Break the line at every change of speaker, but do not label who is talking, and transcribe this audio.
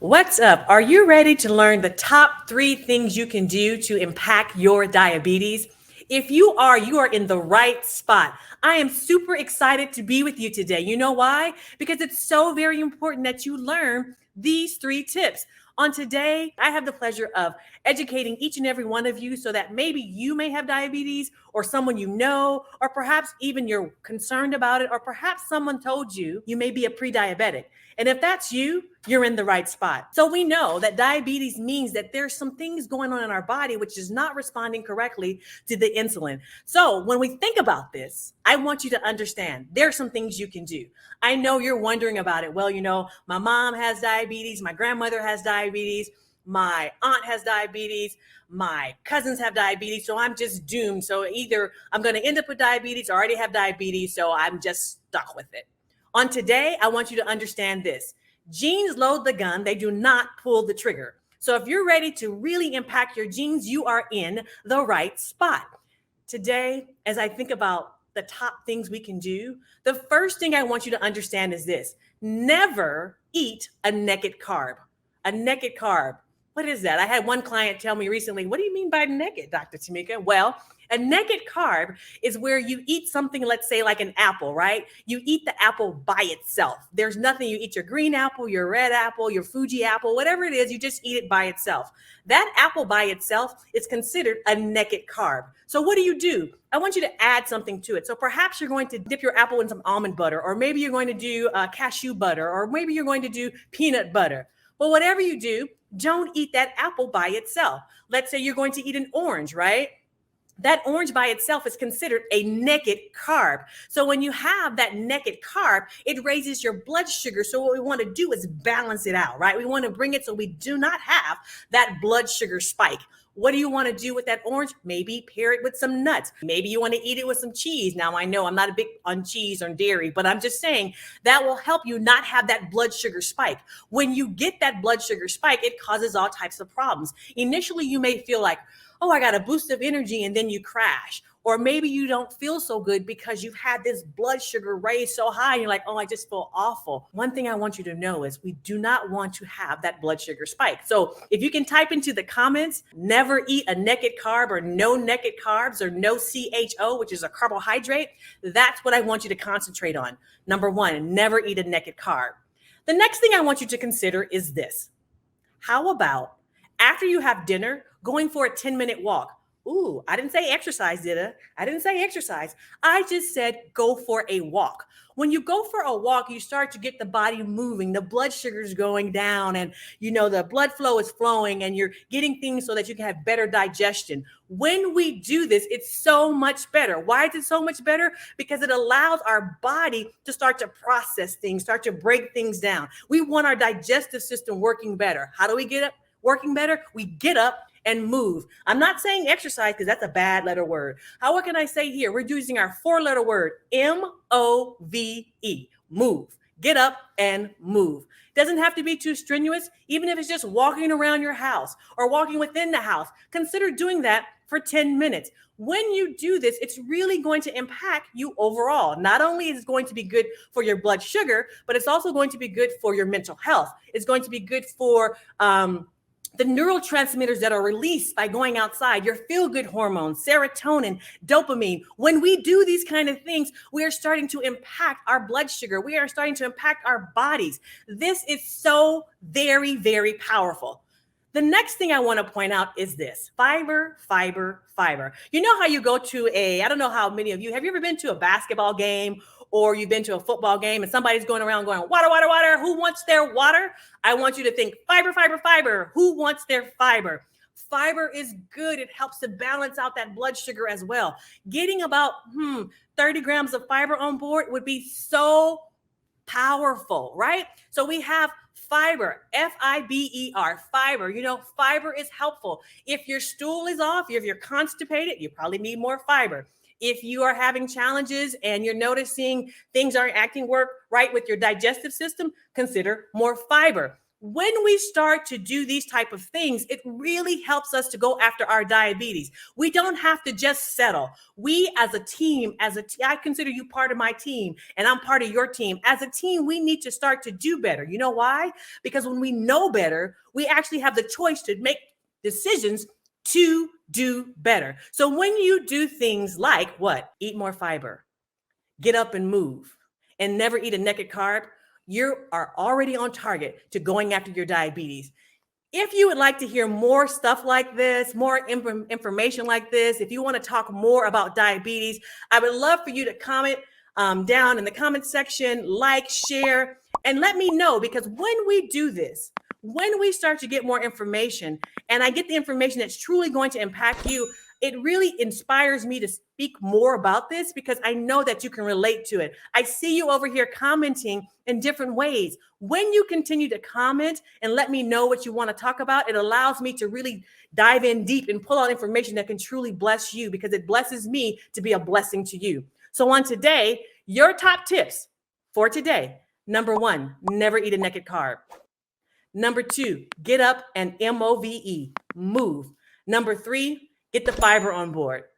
What's up? Are you ready to learn the top three things you can do to impact your diabetes? If you are in the right spot. I am super excited to be with you today. You know why? Because it's so very important that you learn these three tips. On today, I have the pleasure of educating each and every one of you so that maybe you may have diabetes or someone you know, or perhaps even you're concerned about it, or perhaps someone told you you may be a pre-diabetic. And if that's you, you're in the right spot. So we know that diabetes means that there's some things going on in our body which is not responding correctly to the insulin. So when we think about this, I want you to understand there's some things you can do. I know you're wondering about it. Well, my mom has diabetes, my grandmother has diabetes, my aunt has diabetes, my cousins have diabetes, so I'm just doomed. So either I'm going to end up with diabetes or already have diabetes, so I'm just stuck with it. On today, I want you to understand this. Genes load the gun, they do not pull the trigger. So if you're ready to really impact your genes, you are in the right spot. Today, as I think about the top things we can do, the first thing I want you to understand is this: never eat a naked carb. A naked carb. What is that? I had one client tell me recently, what do you mean by naked, Dr. Tamika? Well, a naked carb is where you eat something, let's say like an apple, right? You eat the apple by itself. There's nothing, you eat your green apple, your red apple, your Fuji apple, whatever it is, you just eat it by itself. That apple by itself is considered a naked carb. So what do? I want you to add something to it. So perhaps you're going to dip your apple in some almond butter, or maybe you're going to do cashew butter, or maybe you're going to do peanut butter. Well, whatever you do, don't eat that apple by itself. Let's say you're going to eat an orange, right? That orange by itself is considered a naked carb. So when you have that naked carb, it raises your blood sugar. So what we want to do is balance it out, right? We want to bring it so we do not have that blood sugar spike. What do you want to do with that orange? Maybe pair it with some nuts. Maybe you want to eat it with some cheese. Now, I know I'm not a big on cheese or dairy, but I'm just saying that will help you not have that blood sugar spike. When you get that blood sugar spike, it causes all types of problems. Initially, you may feel like, oh, I got a boost of energy, and then you crash. Or maybe you don't feel so good because you've had this blood sugar raised so high, and you're like, oh, I just feel awful. One thing I want you to know is we do not want to have that blood sugar spike. So if you can type into the comments, never eat a naked carb, or no naked carbs, or no CHO, which is a carbohydrate, that's what I want you to concentrate on. Number one, never eat a naked carb. The next thing I want you to consider is this. How about after you have dinner, going for a 10-minute walk? Ooh, I didn't say exercise, did I? I didn't say exercise. I just said go for a walk. When you go for a walk, you start to get the body moving, the blood sugar's going down, and the blood flow is flowing, and you're getting things so that you can have better digestion. When we do this, it's so much better. Why is it so much better? Because it allows our body to start to process things, start to break things down. We want our digestive system working better. How do we get up working better? We get up and move. I'm not saying exercise because that's a bad letter word. What can I say here? We're using our 4-letter word, MOVE, move. Get up and move. Doesn't have to be too strenuous. Even if it's just walking around your house or walking within the house, consider doing that for 10 minutes. When you do this, it's really going to impact you overall. Not only is it going to be good for your blood sugar, but it's also going to be good for your mental health. It's going to be good for the neurotransmitters that are released by going outside, your feel-good hormones, serotonin, dopamine. When we do these kind of things, we are starting to impact our blood sugar. We are starting to impact our bodies. This is so very, very powerful. The next thing I want to point out is this: fiber, fiber, fiber. You know how you go to I don't know how many of you, have you ever been to a basketball game or you've been to a football game and somebody's going around going, water, water, water. Who wants their water? I want you to think fiber, fiber, fiber. Who wants their fiber? Fiber is good. It helps to balance out that blood sugar as well. Getting about 30 grams of fiber on board would be so powerful, right? So we have fiber, Fiber, fiber. Fiber is helpful. If your stool is off, if you're constipated, you probably need more fiber. If you are having challenges and you're noticing things aren't acting right with your digestive system, consider more fiber. When we start to do these type of things, it really helps us to go after our diabetes. We don't have to just settle. We as a team, I consider you part of my team and I'm part of your team. As a team, we need to start to do better. You know why? Because when we know better, we actually have the choice to make decisions to do better. So when you do things like what? Eat more fiber, get up and move, and never eat a naked carb, you are already on target to going after your diabetes. If you would like to hear more stuff like this, more information like this, if you want to talk more about diabetes, I would love for you to comment down in the comment section, like, share, and let me know, because when we do this, when we start to get more information and I get the information that's truly going to impact you, it really inspires me to speak more about this because I know that you can relate to it. I see you over here commenting in different ways. When you continue to comment and let me know what you want to talk about, it allows me to really dive in deep and pull out information that can truly bless you, because it blesses me to be a blessing to you. So on today, your top tips for today: number 1, never eat a naked carb. Number 2, get up and move. Number 3, get the fiber on board.